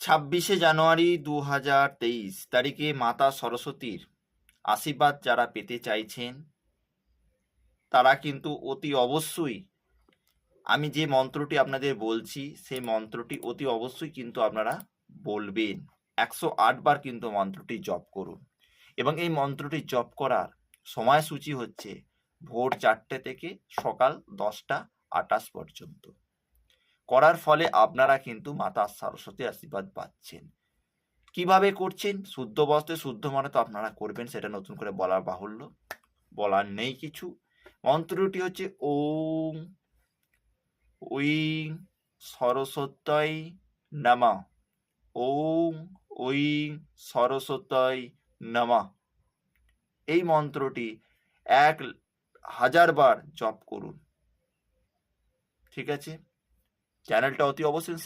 26শে জানুয়ারি 2023 তারিখে মাতা সরস্বতীর আশীর্বাদ যারা পেতে চাইছেন তারা কিন্তু অতি অবশ্যই আমি যে মন্ত্রটি আপনাদের বলছি সেই মন্ত্রটি অতি অবশ্যই কিন্তু আপনারা বলবেন। 108 বার কিন্তু মন্ত্রটি জপ করুন এবং এই মন্ত্রটি জপ করার সময়সূচি হচ্ছে ভোর 4টে থেকে সকাল 10টা 28 পর্যন্ত। করার ফলে আপনারা কিন্তু মাতা সরস্বতীর আশীর্বাদ পাচ্ছেন। কিভাবে করছেন? শুদ্ধ বস্ত্রে শুদ্ধ মনে তো আপনারা করবেন, সেটা নতুন করে বলার বাহুল্য, বলার নেই কিছু। মন্ত্রটি হচ্ছে ওম ঐং সরস্বত্যই নমঃ, ওম ঐং সরস্বত্যই নমঃ। এই মন্ত্রটি 1000 বার জপ করুন। ঠিক আছে? চ্যানেলটা অতি অবশ্যই